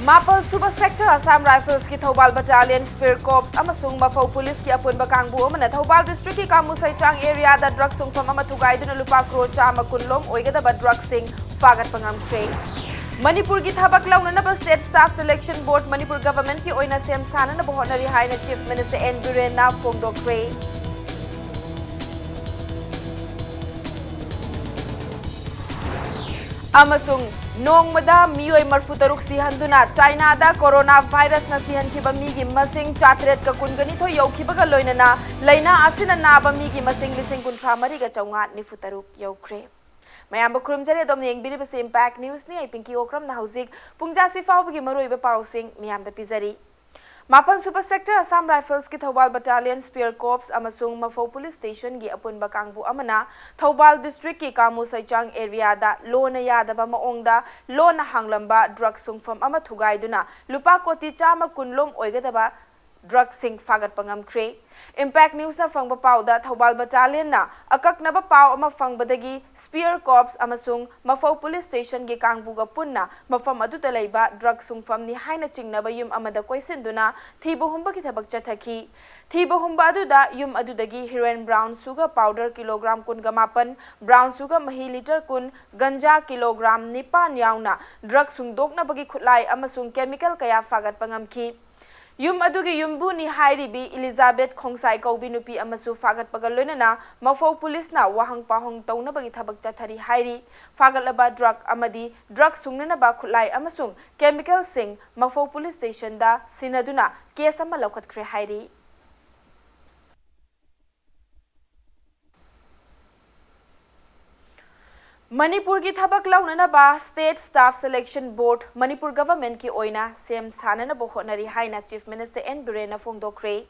Maple Super Sector Assam Rifles ki Thobal Battalion Spear Corps amasung Mafau Police ki apun bakangbu amana Thobal District ki Kamusai Chang area da drug sungfam ama thugai duna lupa crore chama kunlom oigada ba drug sing fagat pangam trace. Manipur ki thabak launana State Staff Selection Board Manipur government ki oina sem sana na bahonari haina Chief Minister N Biren na phongdok tray. Amasung Nongmada Mioi Marfutaruk Sihanduna China da coronavirus na sihankiba migi masing chatret ka kungani tho yaukibaga loinana laina asina naba migi masing lising kuntra mariga chawngat ni futaruk yaukre. Mayamba khurumjare dom ne engbiri base impact news ni ai pinki okram na hauzik pungja si fawbagi maroiba pausing miyamda pizari. Mapan Super Sector Assam Rifles ki Thobal Battalion Spear Corps amasung Mafau Police Station gi apun bakangbu amana Thobal District ki Kamusai Chang area da lona yadaba maongda lona hanglamba drug sungfam ama thugaiduna lupa koti chama kunlom oigadaba drug sing fagat pangam kre. Impact News na fangba pau da Thobal Battalion na akak na ba pau ama fangbadagi Spear Corps amasung Mafau Police Station gi kangbuga punna mafam adu talaiba drug sungfam ni haina chingnaba yum amada koisinduna thibuhumba ki thabak chathaki thibuhumba adu da yum adu dagi heroin brown sugar powder kilogram kun gamapan brown sugar mahi liter kun ganja kilogram nipan yauna drug sungdokna bagi khutlai amasung chemical kaya fagat pangam ki Yum adugi yumbu ni hairibi Elizabeth Khongsai Kaubi nupi amasu fagat pagaloinana Mafau Police na wahang pahong tauna bagi thabak chathari hairi fagalaba drug amadi drug sungnana ba khulai amasung chemical sing Mafau Police Station da sinaduna case ama lokhat khre hairi. Manipur ki thabak launana ba State Staff Selection Board Manipur government ki oina sem sanana bohonari haina Chief Minister N Biren na phongdokre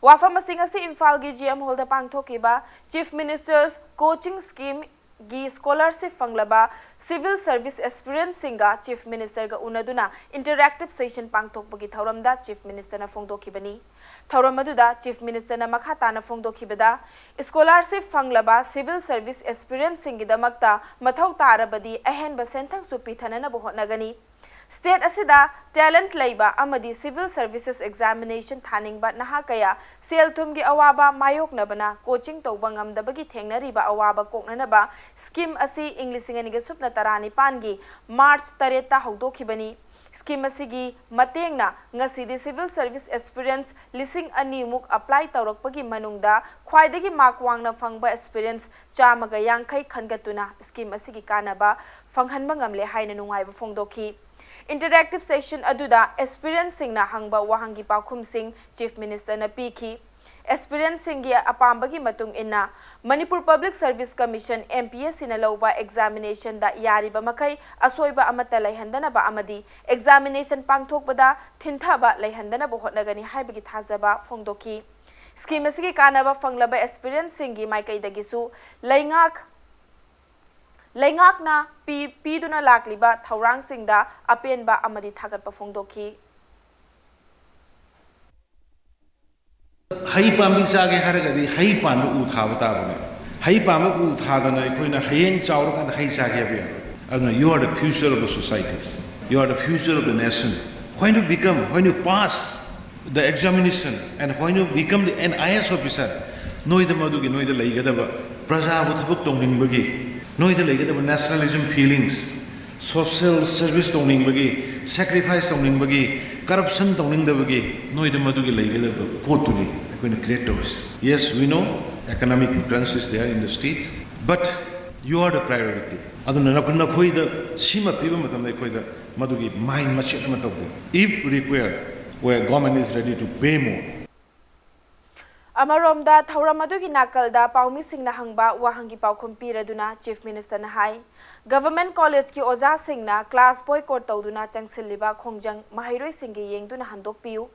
wafam asing ase Imphal gi GM Hall da pangthokiba Chief Minister's coaching scheme gi scholarship fanglaba civil service aspirant singa Chief Minister ga unaduna interactive session pangthokbagi thauramda Chief Minister na phongdokhibani thauramadu Chief Minister na makhata na phongdokhibada scholarship fanglaba civil service aspirant singi damakta mathau tarabadi ahen ba senthang supithana na bohonagani State asida talent laiba amadi civil services examination thaningba naha kaya sel thumgi awaba mayok nabana coaching tawba ngamdabagi thengnariba awaba koknanaba scheme asi Englishing ani ge supna tarani pangi March 3 ta hawdokhibani scheme asigi matengna ngasidi civil service aspirants lising ani muk apply tawrakpagi manungda khwaidagi mark wangna fangba aspirants chamaga yangkhai khangatuna scheme asigi kanaba fanghanba ngamle haina nungaiba phongdokhi Interactive session aduda aspirants sing na hangba wahangi pakhum sing Chief Minister na piki aspirants sing gi apambagi matung inna Manipur Public Service Commission MPSC na lawba examination da yariba makai asoiba amata laihandana ba amadi examination pangthokbada thintha laihandana ba hotnagani haibagi thazaba phongdoki scheme asigi kanaba fanglaba aspirants sing gi maikai dagisu Laingak na piduna lakliba thaurang singda apenba amadi thagat pafongdokhi Hai pambi sage haragadi hai panu u thabata bane hai pamu u thadana koina hayen chawra kan hai sage abya aduna you are the future of the societies you are the future of the nation when you pass the examination and when you become an IS officer noida madugi noida laigadaba praja bu thabuk tongningbagi Noida legadaba nationalism feelings, social service tongningbagi, sacrifice tongningbagi, corruption tongningbagi, noida madugi legadaba potuli, akoina creators. Yes, we know economic difference is there in the state, but you are the priority. Aduna nakuna khoida sima piba matamda khoida madugi mind machine matawde. If required, where government is ready to pay more. Amaromda Thauramadu nakalda paumi sing na hangba wahangi paukhum piraduna Chief Minister na hai Government College ki oja sing na class boycott tawduna changsiliba khongjang mahairoi sing gi yengduna handok piu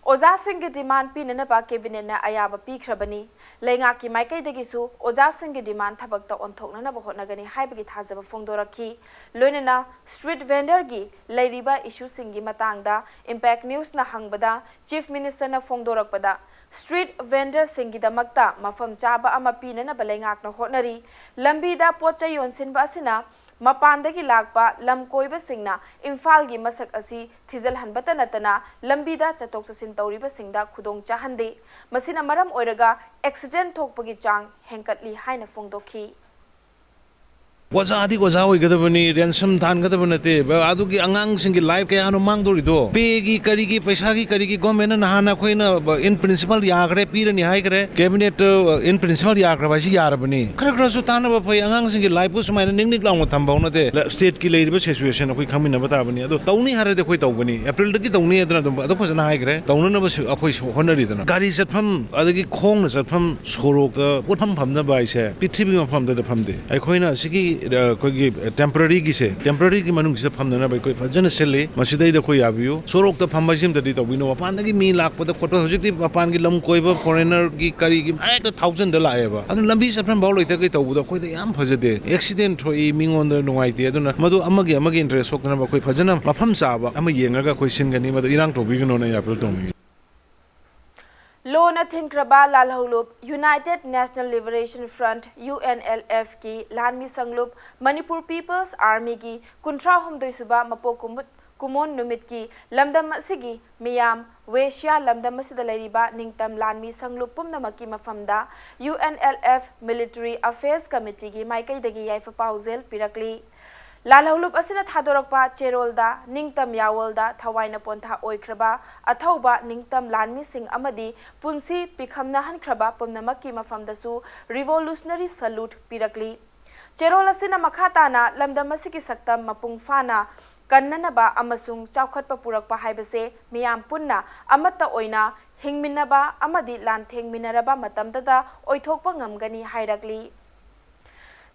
oja sing gi demand pinana ba cabinet na ayaba pikhrabani lenga ki maikai dagisu oja sing gi demand thabakta onthokna na bahotnagani haibagi thajaba phongdorakhi loinana street vendor gi leiriba issue sing gi matangda Impact News na hangbada Chief Minister na phongdorakpada street vendor singi damakta mafam chaba ama pinana balengak na hotnari lambida pocha yonsin ba asina मपानदगी लाकपा लम कोइबसिंगना इम्फालगी मसक असी थिजलहनबत नतना लंबीदा चतोक चसिन तौरिबसिंगदा खुदोंग चाहंदे मसिना मरम ओइरगा accident थोकपगी Chang हेंकटली हाइना फोंदोखी Wazadi wazawai gadabani ransom tan gadabanate adugi angang singi life kaya anu mangdori do pegi karigi paisagi karigi government na hana koina in principle yagre pira ni hai kare cabinet in principle yagra basi yarabani kara kara su tan ba pai angang singi life ko sumai ning ning laung thambau na te state ki leiriba situation koi khamin na bata bani ado tauni hare de koi tawbani april de ki tauni adna ado phajana hai kare tauna na bas akoi honari dana gari satpham adagi khong na satpham sorok da utham pham na bai se pithribi pham da pham de ai khoina sigi temporary ki se temporary ki manung se pham na bai koi phajana sele masidai da koi abiu sorok da pham bajim da di tawino pan da ki mi lak pa da kota hojik ti pan ki lam koi ba foreigner ki kari ki ai ta 1000 da lae ba adu lambi se pham bauloi ta kai tawu da koi da yam phajade accident thoi mingon da nungai te aduna madu amagi interest sok na ba koi phajana mafam sa ba ama yenga koi singani madu irang to bi gno na ya pel tong Lona Thinkraba Lalholup United National Liberation Front UNLF ki Lanmi Sanglup Manipur People's Army ki Kuntra Humdoi Suba Mapo Kumon Numit ki Lamdam Sigi Miyam Wesha Lamdam Sidalariba Ningtam Lanmi Sanglup Pumnamaki Mafamda UNLF Military Affairs Committee ki Maikai Dagi Yaifa Pauzel Pirakli Lalholup asina thadorokpa cherolda ningtam yawolda thawaina pontha oikraba athauba ningtam lanmi sing amadi punsi pikhamna hankraba pumnamaki mafamdasu revolutionary salute pirakli cherol asina makhatana lamdamasiki saktam mapung fana kannanaba amasung chaukhatpa purakpa haibase miyam punna amatta oina hingminaba amadi lanthengminaraba matamdada oithokpa ngamgani hairakli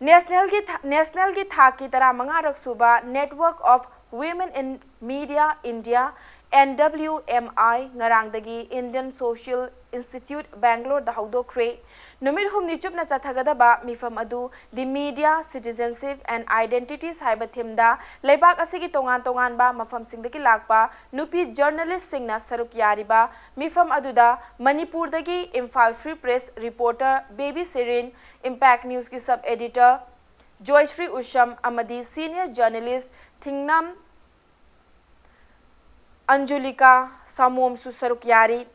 National ki thaki tara mangarak suba Network of Women in Media India NWMI ngarangdagi Indian Social Institute Bangalore da haudokre numit humni chupna chathagadaba mifam adu the media citizenship and identities haiba thimda leibak asigi tongan ba mafam singdagi lakpa nupi journalist singna saruk yariba mifam aduda Manipur dagi Imphal Free Press reporter Baby Sirin Impact News ki sub editor Joyshri Usham amadi senior journalist Thingnam Anjulika Samom su saruk yari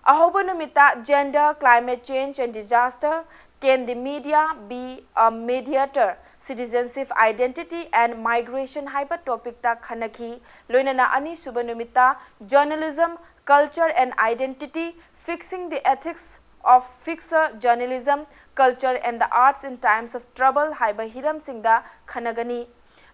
Ahoba numita gender, climate change and disaster. Can the media be a mediator? Citizenship, identity and migration hyper topic ta khanaki. Loinana ani suba numita journalism, culture and identity. Fixing the ethics of fixer journalism, culture and the arts in times of trouble. Hyper hiram singda khanagani.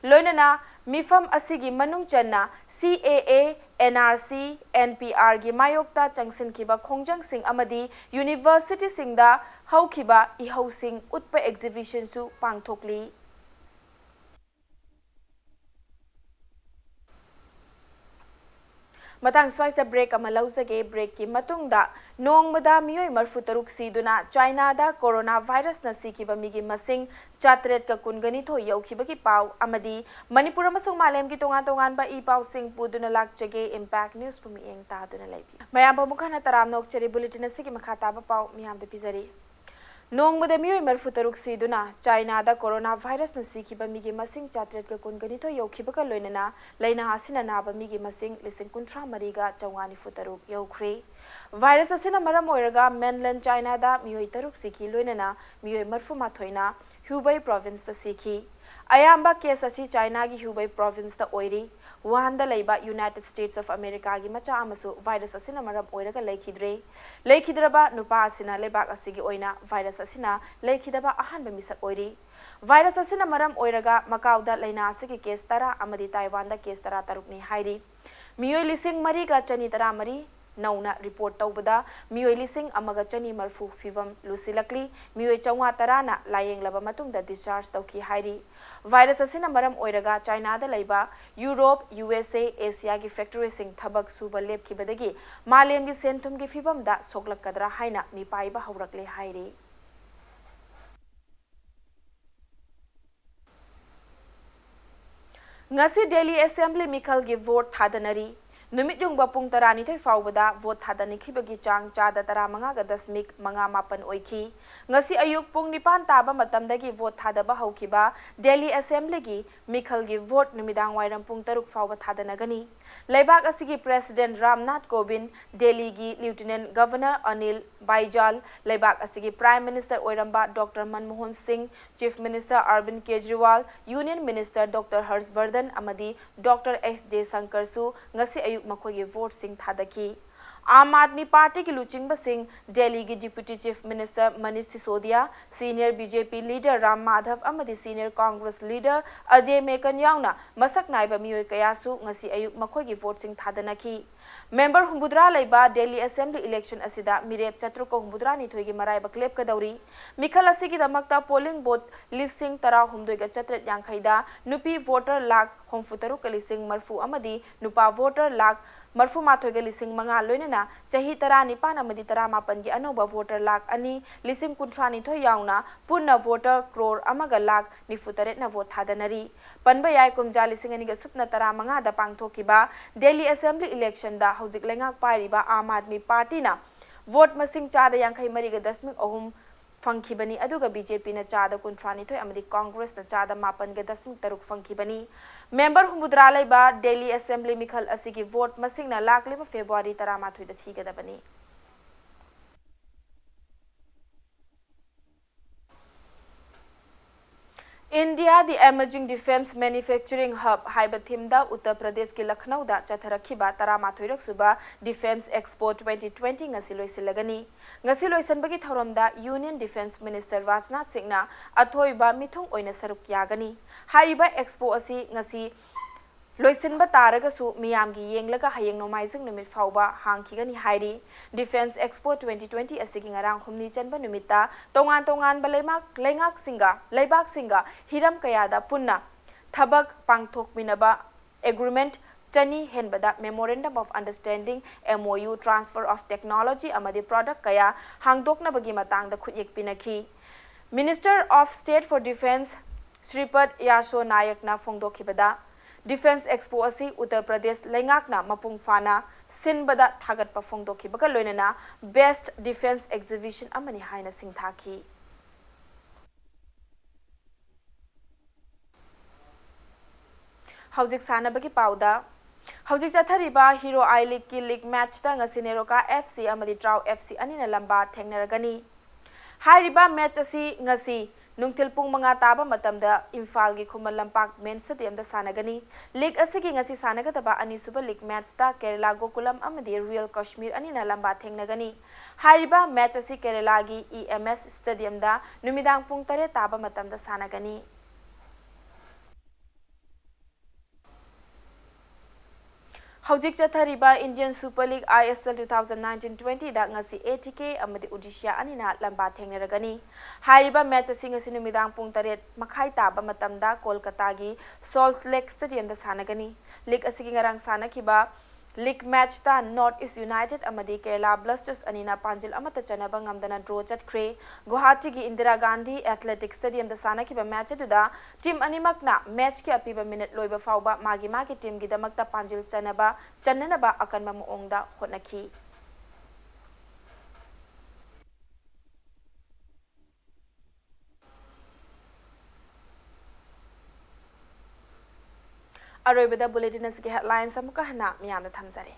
Loinana mifam asigi manung channa CAA, NRC, NPR gi mayokta changsin kiba khongjang sing amadi university singda haukiba ihau sing utpa exhibition su pangthokli Matang swaisa break ama lausage break ki matungda nongmada miyoi marfu taruk siduna China da coronavirus na sikiba migi masing chatret ka kungani tho yaukiba ki pau amadi Manipur amasung malem ki tongan ba i pau sing puduna lakjage Impact News pumi eng ta duna laibi mayam pamukhana taram nok cheri bulletin asigi makhata ba pau miyam de pizari Nongmada miyoi marfu taruk siduna China da coronavirus na sikiba migi masing chatret ka kungani tho yaukiba ka loinana laina asina naba migi masing lising kuntra mariga chawani futaruk yaukre virus asina maram oiraga mainland China da miyoi taruk siki loinana miyoi marfu mathoina Hubei province da siki ayamba case asi China gi Hubei province da oiri Wuhan da leiba United States of America gi macha amasu virus asina maram oiraga leikidraba nupa asina lebak asigi oina virus asina leikidaba ahanba misak oiri virus asina maram oiraga Macau da laina asigi case tara amadi Taiwan da case tara tarukni hairi miyoi lising mari ga chani tara mari nauna report taubada miyoi lising amaga chani marfu fibam lusilakli miyoi changwa tarana layeng laba matungda discharge tauki hairi virus asina maram oiraga China da leiba Europe USA Asia gi factory sing thabak suba lep kibadagi malem gi sentum gi fibam da soklak kadra haina mi paiba haurakle hairi ngasi Delhi Assembly Mikhal gi vote thadanari नुमित युंगबा पुंग तरानिथोय फाउबदा vote थादनिखिबगी चांग चादा 15.5 ओइखी ngasi ayuk pung 9 taba matamdagi vote thadaba haukiba Delhi Assembly gi mikhalgi vote numidang wairam pung 3 fauba thadanagani leibak asigi President Ramnath Kovind Delhi gi Lieutenant Governor Anil Baijal leibak asigi Prime Minister oiramba Dr Manmohan Singh Chief Minister Arvind Kejriwal Union Minister Dr Harshvardhan amadi Dr S.J. Shankar su ngasi ayuk makogi vote sing thadaki Aam Aadmi Party की लुचिंग सिंह दिल्ली की deputy chief minister Manish Sisodia senior BJP leader Ram Madhav अमदी senior Congress leader Ajay Maken याउना मसक नाइबा मियोय कयासु ngasi ayuk मखोगी वोट सिंह थादनखी मेंबर हुंबुद्रा लेबा दिल्ली असेंबली इलेक्शन असिदा मिरेप चत्रुको हुंबुद्रा निथोगी मराइबा क्लेप कदौरी मिखल असिगी दमकता पोलिंग बोट लिसिंग तरा हुमदोइगा चत्रेट यांखैदा नुपी वोटर लाख होमफुतरु कलिसिंग मरफु अमदी नुपा वोटर लाख मरफु माथोइगा लिसिंग मंगा लोइनना चही 19 अमदी 19 की अनोबा वोटर लाख अनि लिसिंग 19 याउना पुन्ना वोटर क्रोर अमगा लाख 93 ना वोट थादनरी पनबा याय कुमजा लिसिंग अनिगा सुपना 15 दा पांगथोकिबा दिल्ली असेंबली इलेक्शन दा हौजिक लेंगाक पारिबा आम आदमी पार्टी ना वोट मसिंग चादा यांखै मरिगा 10.3 फंखिबनी अदुगा बीजेपी ना चादा 19 अमदी कांग्रेस ना चादा 5.3 फंखिबनी मेंबर हुमुद्रा लेबा दिल्ली असेंबली मिखल असिगी वोट मसिंग ना लाखलेबा फेब्रुआरी 13 दा थीगदबनी India the emerging defense manufacturing hub haiba thimda Uttar Pradesh ki Lucknow da chatharakhiba 13 suba defense expo 2020 ngasi loisilagani ngasi loisanbagi thoromda Union Defense Minister Rajnath Singh na athoiba mithung oina saruk yagani haiba expo asi ngasi लोइसिनबा तारगसु मियामगी येंगलगा हयेंग नोमाइजिंग नुमित फाउबा हांखिगनी हाइरी डिफेंस एक्सपो 2020 असिगी ngarang humni chanba numita tongan tongan balaimak lengak singa leibak singa hiram kayada punna thabak pangthok minaba agreement chani henbada memorandum of understanding MOU transfer of technology amadi product kaya hangdokna bagi matangda khutyek pinakhi Minister of State for Defense Shripad Yasho Nayak na phongdokhibada Defense Expo asi Uttar Pradesh lengakna mapung fana sinbada thagat pa phongdoki baga loinana best defense exhibition amani haina singthaki Hauzik sanabagi pauda Hauzik chathariba Hero I League ki league match ta ngasi neroka FC amadi Draw FC anina lamba thengnaragani Hairiba match asi ngasi Nungtil pung mga taba matamda Imphal gi Khuman Lampak main stadium da sanagani league asigi ngasi sanagataba ani suba league match ta Kerala Gokulam amadi Real Kashmir ani na lamba thengnagani hariba match asi Kerala gi EMS stadium da numidang pung 3 taba matamda sanagani Hauzik chathariba Indian Super League ISL 2019-20 da ngasi ATK amadi Odisha anina lamba thengnaragani hariba match asi ngasi numidang pung 3 makhai taba matamda Kolkata gi Salt Lake Stadium da sanagani league asigi ngarang sanakhiba league match ta North East United amadi Kerala Blasters anina panjil amata chanaba ngamdana draw chatkre Guwahati gi Indira Gandhi Athletic Stadium da sanakhiba match aduda team animakna match ki apiba minute loiba fauba magi team gi damakta panjil chanaba akanma moongda honaki Aroibada bulletin asigi headlines amuka hana miyamna thamjare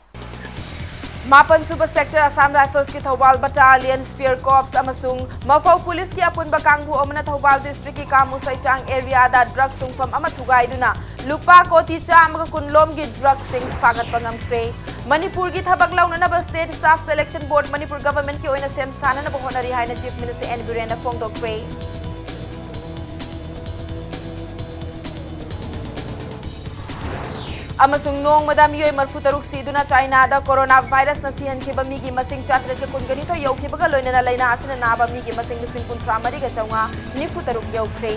Mapan Suba Sector Assam Rifles ki Thobal Battalion Spear Corps amasung Mafau Police ki apunba kangbu omna Thobal District ki Kamu Saichang area da drug sungfam ama thugaiduna lupa koti chamaga kunlom gi drug sing sagat pangamtre Manipur ki thabak launana ba State Staff Selection Board Manipur government ki oina sem sanana ba honari haina Chief Minister N Birena phongdokre Amasung nong madam yoy marfu taruk siduna China da coronavirus na sihan khiba mi gi masing chatra ke kungani to yau khiba ga loina na laina asina na ba mi gi masing lising kun tramari ga chawnga nifu taruk yau kre